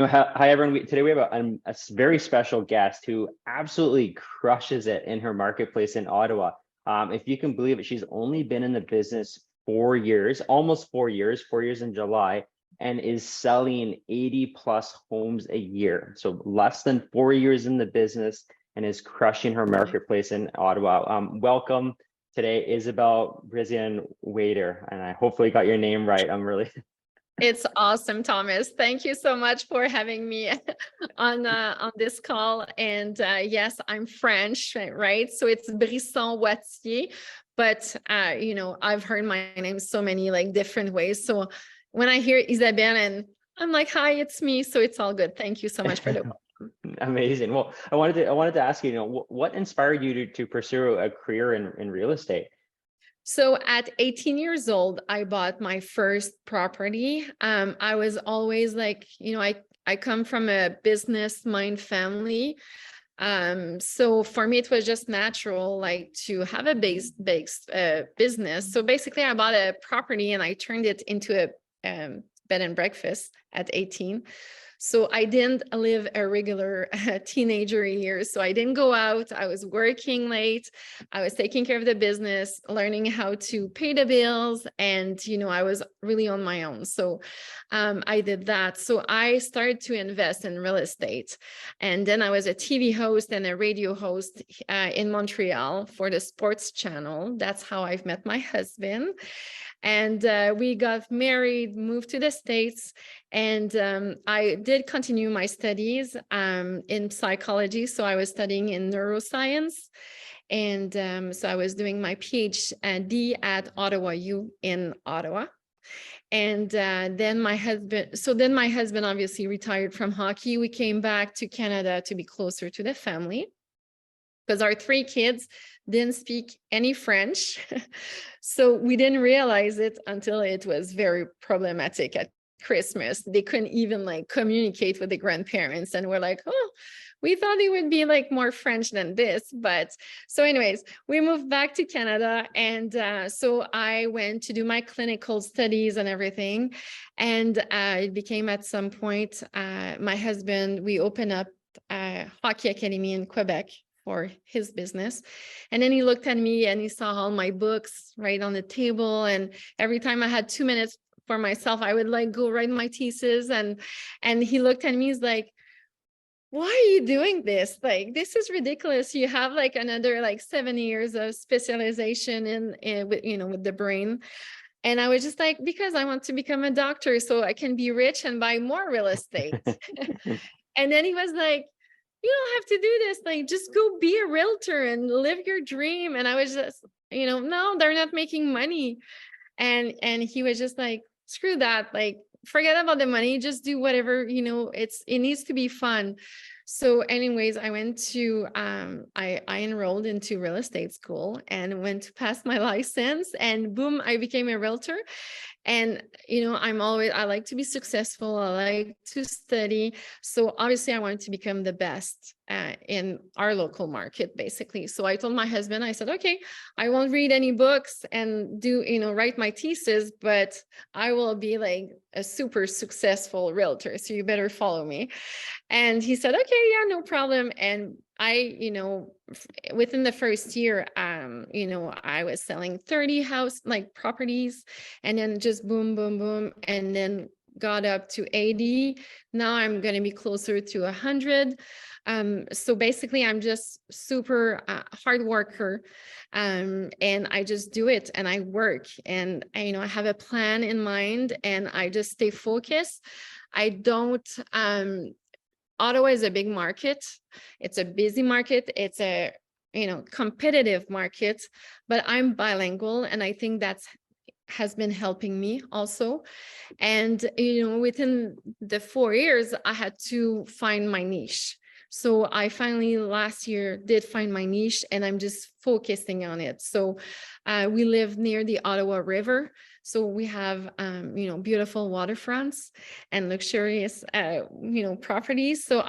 Hi everyone. Today we have very special guest who absolutely crushes it in her marketplace in Ottawa. If you can believe it, she's only been in the business 4 years, almost 4 years, 4 years in July, and is selling 80 plus homes a year. So less than 4 years in the business and is crushing her marketplace in Ottawa. Welcome today, Isabel Brisson Wathier, and I hopefully got your name right. I'm really It's awesome, Thomas. Thank you so much for having me on this call. And yes, I'm French, right? So it's Brisson, Wathier, but I've heard my name so many like different ways. So when I hear Isabel, and I'm like, hi, it's me. So it's all good. Thank you so much for the welcome. amazing. Well, I wanted to ask you, what inspired you to pursue a career in real estate? So at 18 years old, I bought my first property. I was always like, I come from a business mind family. So for me, it was just natural, like to have a based business. So basically I bought a property and I turned it into a bed and breakfast at 18. So I didn't live a regular teenager years. So I didn't go out. I was working late. I was taking care of the business, learning how to pay the bills. And, I was really on my own. So I did that. So I started to invest in real estate. And then I was a TV host and a radio host in Montreal for the sports channel. That's how I've met my husband. And we got married, moved to the States, and I did continue my studies in psychology. So I was studying in neuroscience. And so I was doing my PhD at Ottawa U in Ottawa. And then my husband obviously retired from hockey. We came back to Canada to be closer to the family, because our three kids didn't speak any French. So we didn't realize it until it was very problematic at Christmas. They couldn't even like communicate with the grandparents. And we're like, oh, we thought it would be like more French than this. But so anyways, we moved back to Canada. And so I went to do my clinical studies and everything. And it became at some point, my husband, we opened up a hockey academy in Quebec for his business. And then he looked at me and he saw all my books right on the table. And every time I had 2 minutes for myself, I would like go write my thesis. And he looked at me, he's like, why are you doing this? Like, this is ridiculous. You have like another like 7 years of specialization in with the brain. And I was just like, because I want to become a doctor so I can be rich and buy more real estate. And then he was like, you don't have to do this. Like, just go be a realtor and live your dream. And I was just, no, they're not making money. And he was just like, screw that. Like, forget about the money. Just do whatever, it needs to be fun. So anyways, I went to, I enrolled into real estate school and went to pass my license, and boom, I became a realtor. And, I like to be successful. I like to study. So obviously I wanted to become the best in our local market, basically. So I told my husband, I said, okay, I won't read any books and write my thesis, but I will be like a super successful realtor. So you better follow me. And he said, okay, yeah, no problem. And I, within the first year, I was selling 30 properties, and then just boom, boom, boom. And then got up to 80. Now I'm going to be closer to 100. So basically I'm just super hard worker. And I just do it and I work, and I have a plan in mind, and I just stay focused. I don't, Ottawa is a big market. It's a busy market. It's a, competitive market, but I'm bilingual. And I think has been helping me also. And, within the 4 years, I had to find my niche. So I finally last year did find my niche, and I'm just focusing on it. So we live near the Ottawa River. So we have, beautiful waterfronts and luxurious, properties. So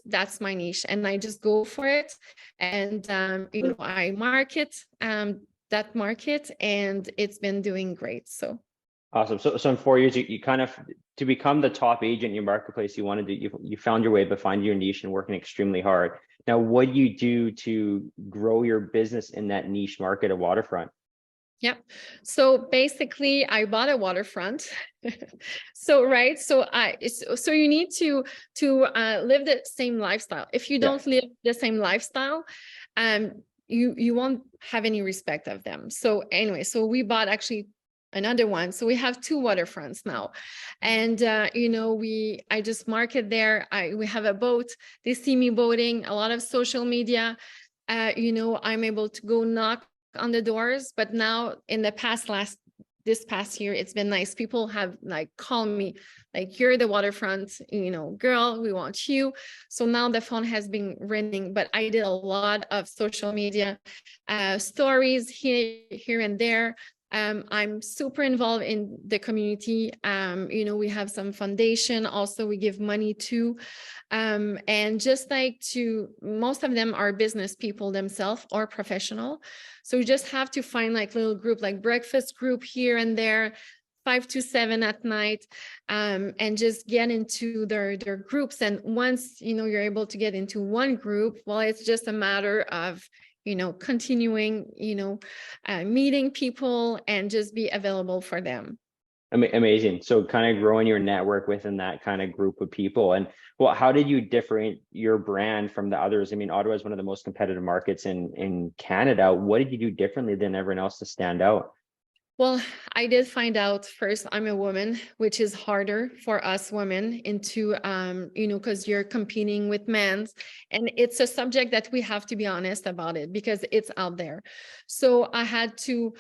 that's my niche, and I just go for it. And, I market that market, and it's been doing great. So Awesome. So in 4 years, you kind of, to become the top agent in your marketplace, you found your way to find your niche and working extremely hard. Now, what do you do to grow your business in that niche market of waterfront? Yeah. So basically I bought a waterfront. So, right. So you need to live the same lifestyle. If you Yeah. don't live the same lifestyle, you won't have any respect of them. So anyway, so we bought actually another one. So we have two waterfronts now. And I just market there. We have a boat. They see me boating, a lot of social media. I'm able to go knock on the doors, but now in the this past year, it's been nice. People have like called me, like, you're the waterfront, girl, we want you. So now the phone has been ringing, but I did a lot of social media stories here and there. I'm super involved in the community. We have some foundation, also we give money to, and just like most of them are business people themselves or professional. So you just have to find like little group, like breakfast group here and there, 5 to 7 at night, and just get into their groups. And once, you're able to get into one group, well, it's just a matter of continuing, meeting people and just be available for them. Amazing. So kind of growing your network within that kind of group of people. And well, how did you differentiate your brand from the others? I mean, Ottawa is one of the most competitive markets in Canada. What did you do differently than everyone else to stand out? Well, I did find out first, I'm a woman, which is harder for us women because you're competing with men. And it's a subject that we have to be honest about it because it's out there. So I had to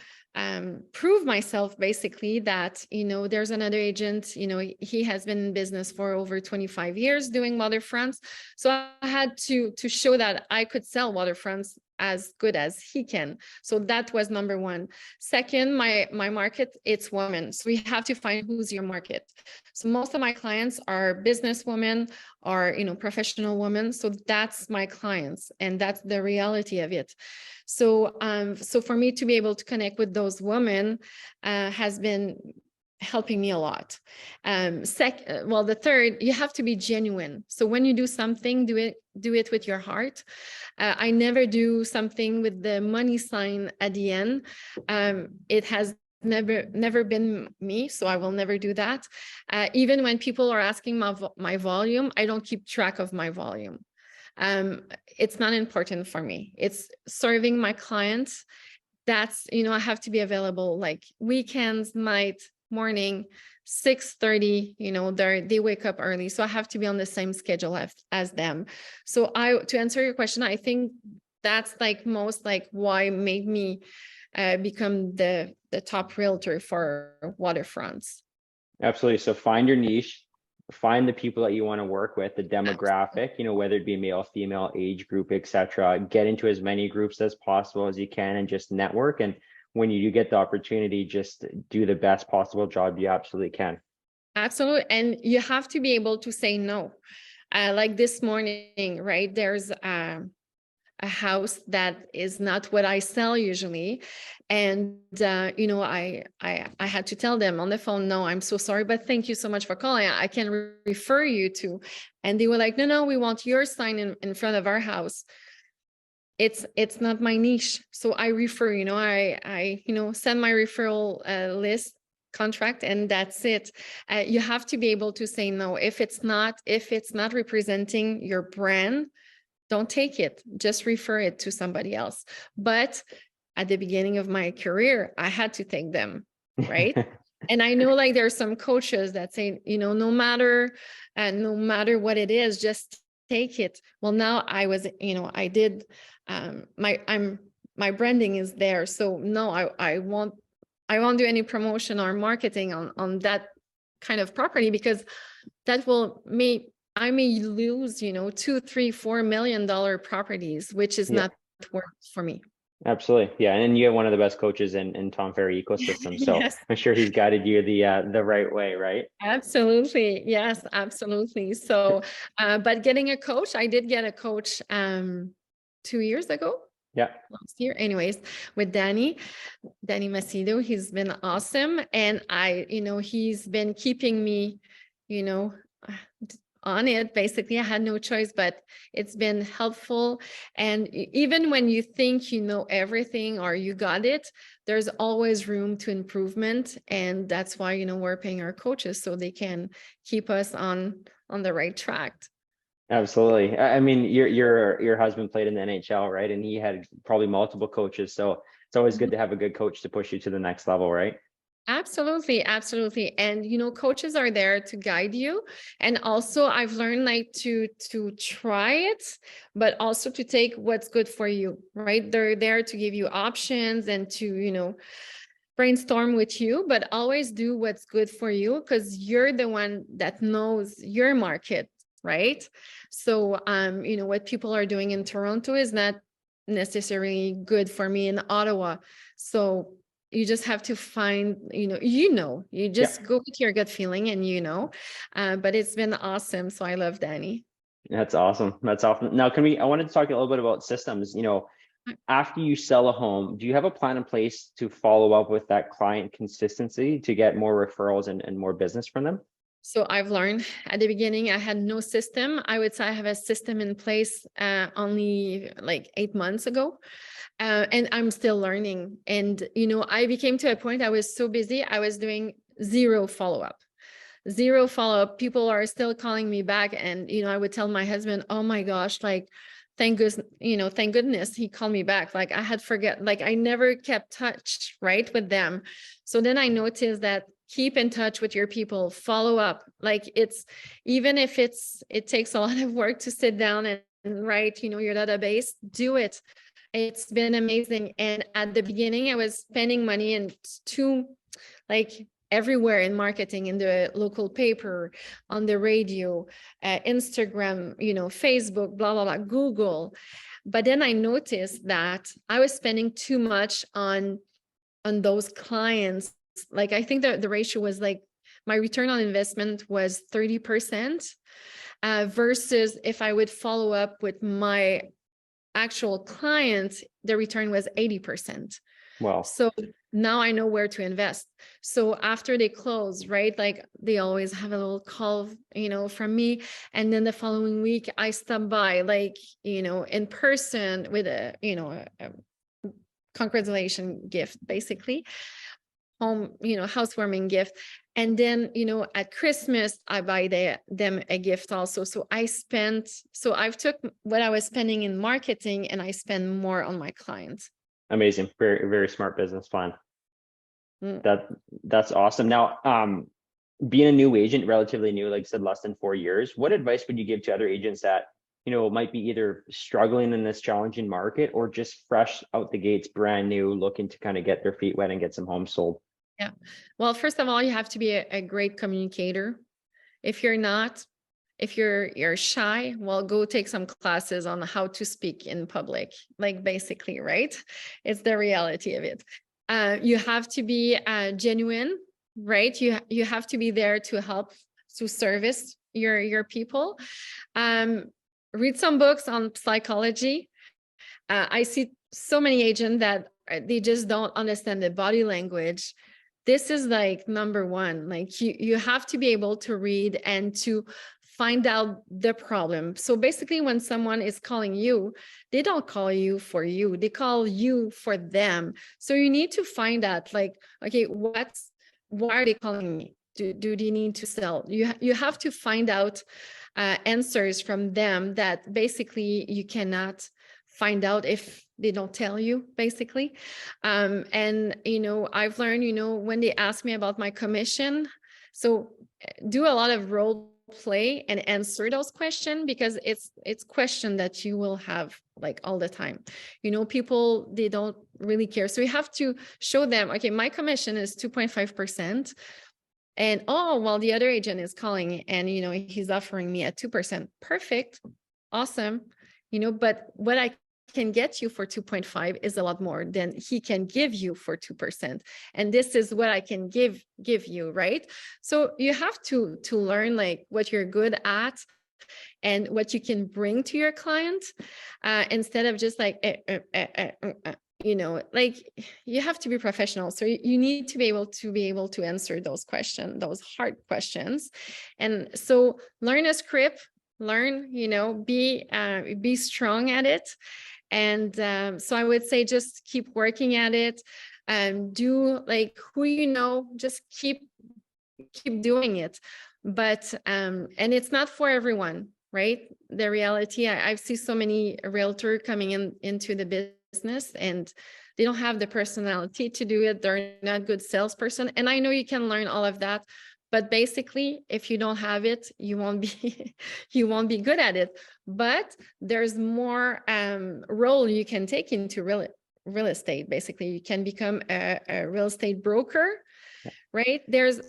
prove myself basically that, there's another agent, he has been in business for over 25 years doing waterfronts. So I had to show that I could sell waterfronts as good as he can. So that was number one. Second, my market, it's women. So we have to find who's your market. So most of my clients are business women or, professional women. So that's my clients and that's the reality of it. So, so for me to be able to connect with those women has been helping me a lot. The third, you have to be genuine. So when you do something, do it with your heart. I never do something with the money sign at the end. It has never been me, so I will never do that. Even when people are asking my volume, I don't keep track of my volume. It's not important for me. It's serving my clients. That's, I have to be available like weekends, night, morning, 6:30, they wake up early. So I have to be on the same schedule as them. So to answer your question, I think that's like most like why made me become the top realtor for waterfronts. Absolutely. So find your niche, find the people that you want to work with, the demographic, whether it be male, female, age group, etc. Get into as many groups as possible as you can and just network. And when you do get the opportunity, just do the best possible job you absolutely can. Absolutely. And you have to be able to say no. Like this morning, right? There's a house that is not what I sell usually. And, I had to tell them on the phone, no, I'm so sorry, but thank you so much for calling. I can refer you to, and they were like, no, we want your sign in front of our house. It's not my niche. So I refer, I send my referral list contract and that's it. You have to be able to say no. If it's not representing your brand, don't take it, just refer it to somebody else. But at the beginning of my career, I had to take them, right? And I know like there are some coaches that say, no matter what it is, just take it. Well, now I did, my branding is there. So no, I won't do any promotion or marketing on that kind of property because that I may lose, $2, $3, $4 million properties, which is not worth for me. Absolutely. Yeah. And you have one of the best coaches in Tom Ferry ecosystem. So Yes. I'm sure he's guided you the right way, right? Absolutely. Yes, absolutely. So, but getting a coach, I did get a coach 2 years ago. Yeah. last year. Anyways, with Danny Macedo, he's been awesome. And he's been keeping me, you know, on it. Basically, I had no choice, but it's been helpful. And even when you think you know everything or you got it, there's always room to improvement. And that's why, we're paying our coaches so they can keep us on the right track. Absolutely. I mean, your husband played in the NHL, right? And he had probably multiple coaches. So it's always good to have a good coach to push you to the next level, right? Absolutely, absolutely. And coaches are there to guide you. And also I've learned like to try it, but also to take what's good for you, right? They're there to give you options and to, brainstorm with you, but always do what's good for you because you're the one that knows your market, right? So what people are doing in Toronto is not necessarily good for me in Ottawa. So you just have to find, you Yeah. just go with your gut feeling and but it's been awesome. So I love Danny. That's awesome. That's awesome. Now, I wanted to talk a little bit about systems. After you sell a home, do you have a plan in place to follow up with that client consistency to get more referrals and more business from them? So I've learned at the beginning, I had no system. I would say I have a system in place only like 8 months ago. And I'm still learning. And, I became to a point I was so busy, I was doing zero follow-up. Zero follow-up. People are still calling me back. And, I would tell my husband, oh my gosh, like, thank goodness he called me back. Like I had forget, like I never kept touch, right, with them. So then I noticed that keep in touch with your people, follow up. Like even if it takes a lot of work to sit down and write, your database, do it. It's been amazing. And at the beginning, I was spending money and like everywhere in marketing, in the local paper, on the radio, Instagram, Facebook, blah, blah, blah, Google. But then I noticed that I was spending too much on those clients. Like I think that the ratio was like my return on investment was 30%, versus if I would follow up with my actual clients, the return was 80%. Wow. So now I know where to invest. So after they close, right, like they always have a little call, from me. And then the following week I stop by, like, in person with a congratulation gift, basically home, housewarming gift. And then, at Christmas, I buy them a gift also. So I've took what I was spending in marketing and I spend more on my clients. Amazing. Very, very smart business plan. Mm. That's awesome. Now, being a new agent, relatively new, like I said, less than 4 years, what advice would you give to other agents that, might be either struggling in this challenging market or just fresh out the gates, brand new, looking to kind of get their feet wet and get some homes sold? Yeah. Well, first of all, you have to be a great communicator. If you're not, if you're shy, well, go take some classes on how to speak in public, like basically, right? It's the reality of it. You have to be genuine, right? You have to be there to help, to service your people. Read some books on psychology. I see so many agents that they just don't understand the body language. This is like number one. Like you have to be able to read and to find out the problem. So basically, when someone is calling you, they don't call you for you, they call you for them. So you need to find out, like, okay, why are they calling me? Do they need to sell? You have to find out answers from them that basically you cannot find out if they don't tell you, basically. And I've learned, when they ask me about my commission, so do a lot of role play and answer those questions, because it's question that you will have like all the time. People, they don't really care. So you have to show them, okay, my commission is 2.5%. And well, the other agent is calling and he's offering me at 2%. Perfect. Awesome. But what I can get you for 2.5 is a lot more than he can give you for 2%. And this is what I can give you, right? So you have to learn like what you're good at and what you can bring to your client, instead of just like, you know, like you have to be professional. So you need to be able to answer those questions, those hard questions. And so learn a script, learn, you know, be strong at it. And so I would say just keep working at it, and do like who you know, just keep doing it. But and it's not for everyone, right? The reality, I've seen so many realtor coming into the business and they don't have the personality to do it. They're not good salesperson. And I know you can learn all of that, but basically, if you don't have it, you won't be you won't be good at it. But there's more role you can take into real estate. Basically, you can become a real estate broker, right? There's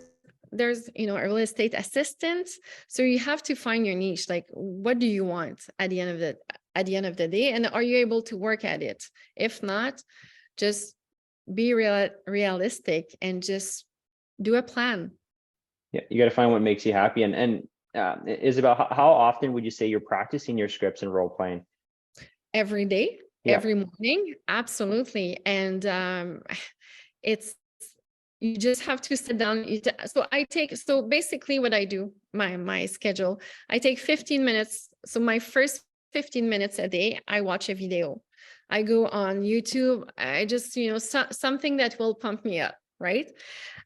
you know, a real estate assistant. So you have to find your niche. Like, what do you want at the end of the day, and are you able to work at it? If not, just be realistic and just do a plan. Yeah, you got to find what makes you happy. And Isabel, how often would you say you're practicing your scripts and role playing? Every day, Yeah. every morning, absolutely. And it's, you just have to sit down. So basically what I do, my schedule, I take 15 minutes. So my first 15 minutes a day, I watch a video. I go on YouTube. I just, you know, something that will pump me up, right?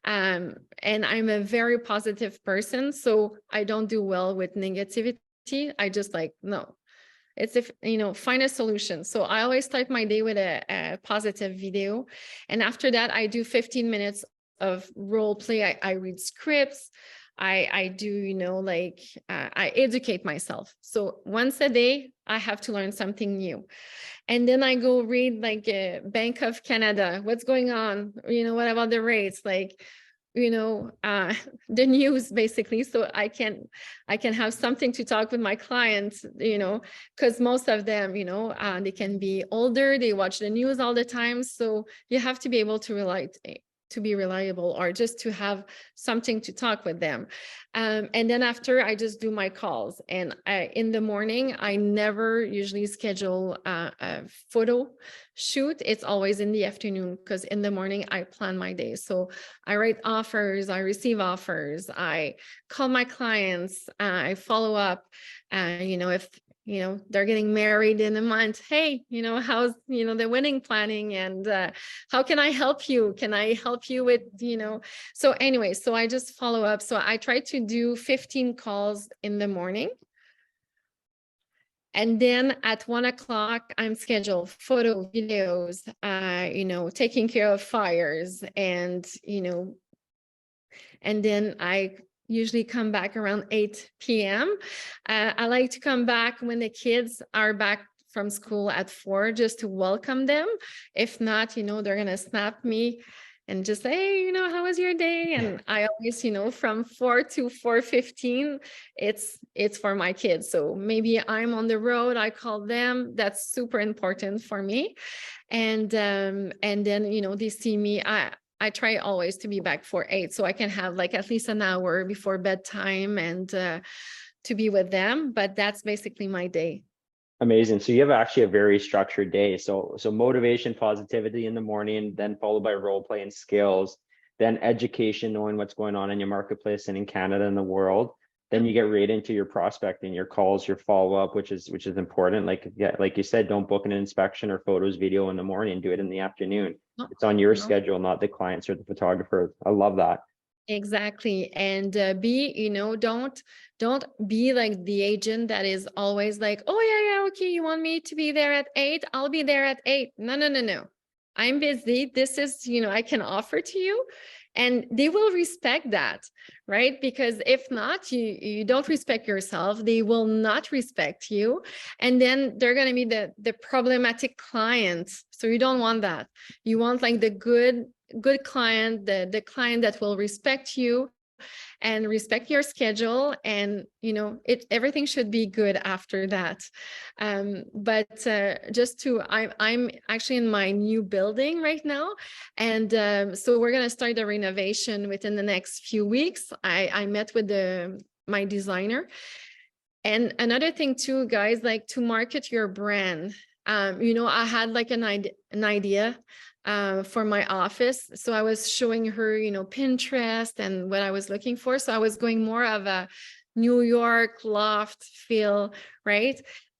And I'm a very positive person, so I don't do well with negativity. I just like, no, it's, if you know, find a solution. So I always start my day with a positive video. And after that, I do 15 minutes of role play. I read scripts. I do, you know, like I educate myself. So once a day, I have to learn something new. And then I go read like Bank of Canada, what's going on, you know, what about the rates, like, you know, the news basically. So I can have something to talk with my clients, you know, because most of them, you know, they can be older, they watch the news all the time. So you have to be able to be reliable, or just to have something to talk with them. And then after, I just do my calls. And in the morning, I never usually schedule a photo shoot. It's always in the afternoon, because in the morning, I plan my day. So I write offers, I receive offers, I call my clients, I follow up. You know, if you know, they're getting married in a month, hey, you know, how's, you know, the wedding planning, and how can I help you? Can I help you with, you know? So anyway, so I just follow up. So I try to do 15 calls in the morning. And then at 1 o'clock, I'm scheduled photo, videos, you know, taking care of fires, and, you know, and then I usually come back around 8 p.m. I like to come back when the kids are back from school at 4, just to welcome them. If not, you know, they're going to snap me and just say, hey, you know, how was your day? And I always, you know, from 4 to 4:15, it's for my kids. So maybe I'm on the road, I call them. That's super important for me. And then, you know, they see me. I try always to be back for 8, so I can have like at least an hour before bedtime, and to be with them. But that's basically my day. Amazing. So you have actually a very structured day. So motivation, positivity in the morning, then followed by role play and skills, then education, knowing what's going on in your marketplace and in Canada and the world. Then you get right into your prospecting, your calls, your follow-up, which is important. Like, yeah, like you said, don't book an inspection or photos video in the morning, do it in the afternoon. It's on your schedule, not the client's or the photographer. I love that. Exactly. And be, you know, don't be like the agent that is always like, oh yeah, okay, you want me to be there at 8, I'll be there at 8. No, I'm busy. This is, you know, I can offer to you. And they will respect that, right? Because if not, you don't respect yourself, they will not respect you. And then they're going to be the problematic client. So you don't want that. You want like the good client, the client that will respect you and respect your schedule. And, you know, everything should be good after that. But just to, I'm actually in my new building right now. And so we're going to start the renovation within the next few weeks. I met with my designer. And another thing too, guys, like to market your brand. I had like an idea for my office. So I was showing her, Pinterest and what I was looking for. So I was going more of a New York loft feel, right?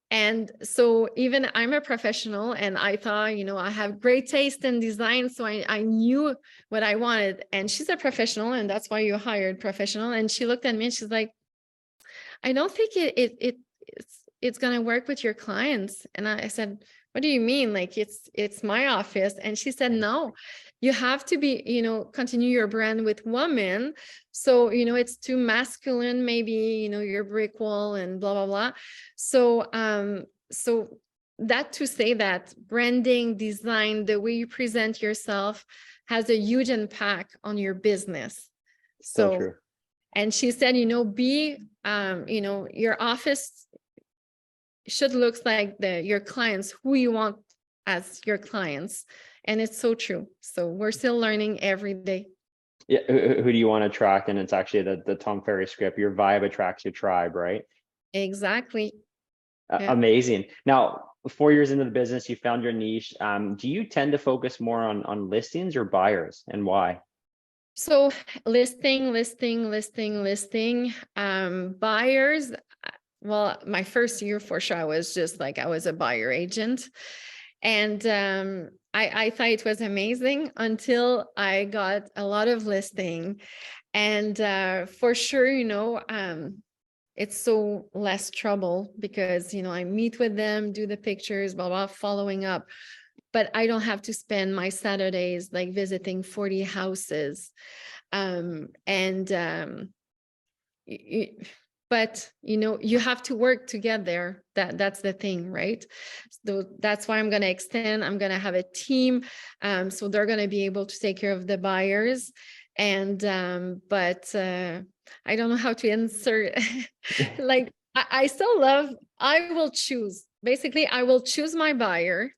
And so even I'm a professional and I thought, I have great taste in design. So I knew what I wanted. And she's a professional, and that's why you hired professional. And she looked at me and she's like, I don't think it's gonna work with your clients. And I said, what do you mean? Like it's my office. And she said, no, you have to be, continue your brand with women. So, it's too masculine, maybe, your brick wall and blah, blah, blah. So that to say that branding, design, the way you present yourself has a huge impact on your business. So true. And she said, your office should look like your clients, who you want as your clients. And it's so true. So we're still learning every day. Yeah. Who do you want to attract? And it's actually the Tom Ferry script, your vibe attracts your tribe, right? Exactly. Yeah. Amazing. Now, 4 years into the business, you found your niche. Do you tend to focus more on listings or buyers, and why? So listing. Buyers. Well, my first year for sure, I was just like, I was a buyer agent. And I thought it was amazing until I got a lot of listing. And for sure, it's so less trouble because, I meet with them, do the pictures, blah, blah, following up. But I don't have to spend my Saturdays like visiting 40 houses. But you have to work to get there. That's the thing, right? So that's why I'm going to extend. I'm going to have a team, so they're going to be able to take care of the buyers. And but I don't know how to insert. Like I still love. I will choose. Basically, I will choose my buyer.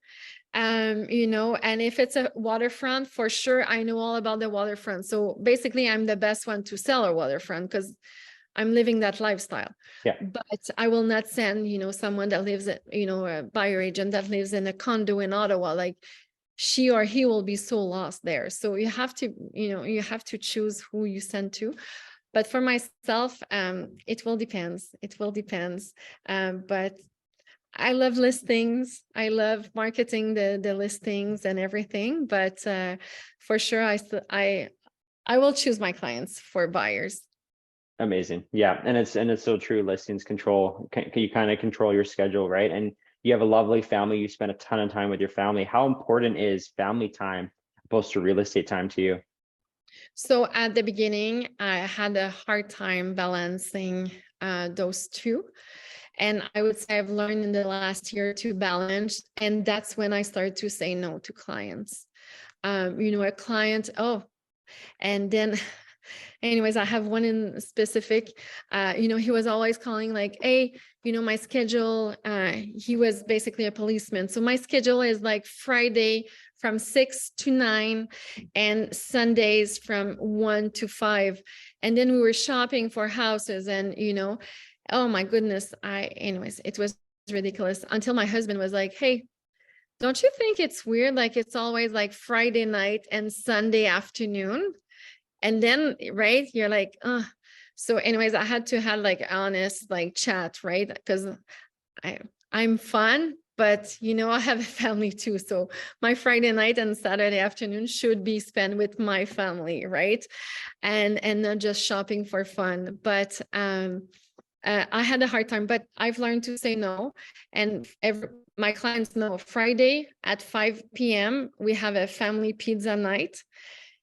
And if it's a waterfront, for sure, I know all about the waterfront. So basically, I'm the best one to sell a waterfront because I'm living that lifestyle. Yeah. But I will not send, someone that lives, a buyer agent that lives in a condo in Ottawa, like she or he will be so lost there. So you have to choose who you send to. But for myself, it will depends. But I love listings. I love marketing the listings and everything. But for sure, I will choose my clients for buyers. Amazing. Yeah. And it's so true. Listings control, you kind of control your schedule, right? And you have a lovely family. You spend a ton of time with your family. How important is family time opposed to real estate time to you? So at the beginning, I had a hard time balancing those two. And I would say I've learned in the last year to balance. And that's when I started to say no to clients. A client, and then anyways, I have one in specific, he was always calling like, hey, my schedule, he was basically a policeman. So my schedule is like Friday from 6 to 9 and Sundays from 1 to 5. And then we were shopping for houses and, oh my goodness. Anyways, it was ridiculous until my husband was like, hey, don't you think it's weird? Like it's always like Friday night and Sunday afternoon. And then, right, you're like, so anyways, I had to have like honest, like chat, right? Because I'm fun, but I have a family too. So my Friday night and Saturday afternoon should be spent with my family, right? And not just shopping for fun. But I had a hard time, but I've learned to say no. And my clients know Friday at 5 p.m. we have a family pizza night.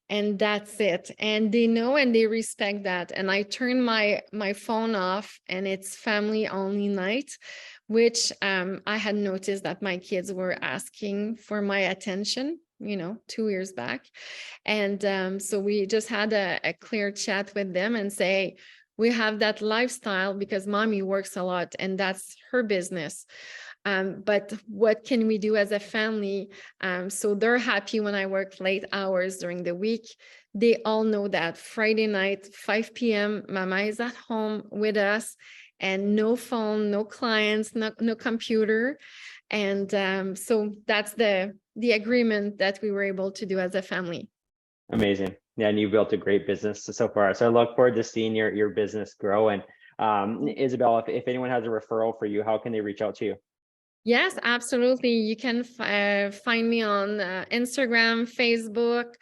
And that's it. And they know and they respect that. And I turn my phone off and it's family only night, which I had noticed that my kids were asking for my attention, 2 years back. And so we just had a clear chat with them and say, we have that lifestyle because mommy works a lot and that's her business. But what can we do as a family? So they're happy when I work late hours during the week. They all know that Friday night, 5 p.m., Mama is at home with us, and no phone, no clients, no computer. And so that's the agreement that we were able to do as a family. Amazing. Yeah, and you built a great business so far. So I look forward to seeing your business grow. And Isabel, if anyone has a referral for you, how can they reach out to you? Yes, absolutely. You can find me on Instagram, Facebook,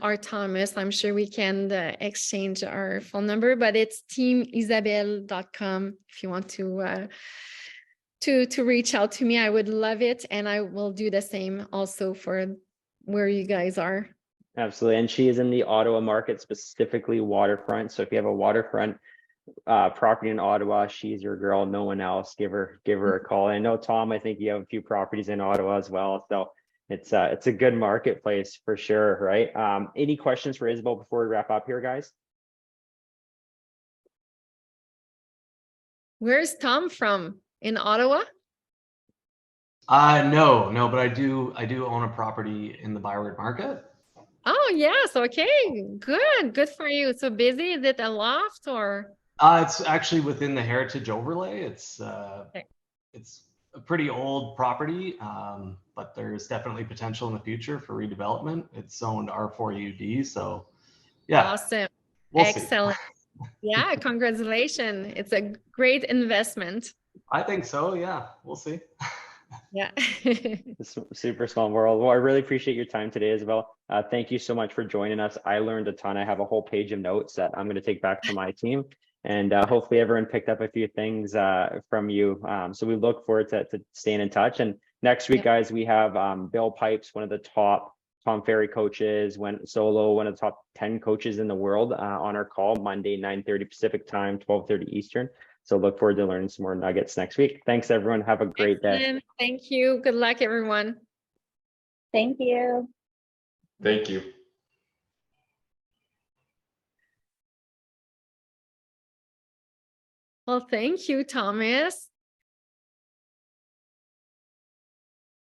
or Thomas. I'm sure we can exchange our phone number, but it's teamisabel.com if you want to reach out to me. I would love it, and I will do the same also for where you guys are. Absolutely. And she is in the Ottawa market, specifically waterfront. So if you have a waterfront property in Ottawa, she's your girl, no one else. Give her a call. And I know, Tom, I think you have a few properties in Ottawa as well. So it's a good marketplace for sure, right? Any questions for Isabel before we wrap up here, guys? Where's Tom from? In Ottawa? No, but I do own a property in the Byward market. Oh, yes. Okay, good for you. So busy. Is it a loft or? It's actually within the heritage overlay. It's Okay. it's a pretty old property, but there's definitely potential in the future for redevelopment. It's zoned R4UD, so yeah. Awesome. We'll Excellent. see. Yeah, congratulations. It's a great investment. I think so. Yeah, we'll see. Yeah. It's a super small world. Well, I really appreciate your time today, Isabel. Thank you so much for joining us. I learned a ton. I have a whole page of notes that I'm going to take back to my team. And hopefully everyone picked up a few things from you. So we look forward to staying in touch. And next week, guys, we have Bill Pipes, one of the top Tom Ferry coaches, one of the top 10 coaches in the world on our call Monday, 9:30 Pacific time, 12:30 Eastern. So look forward to learning some more nuggets next week. Thanks, everyone. Have a great day. Thank you. Good luck, everyone. Thank you. Thank you. Well, thank you, Thomas.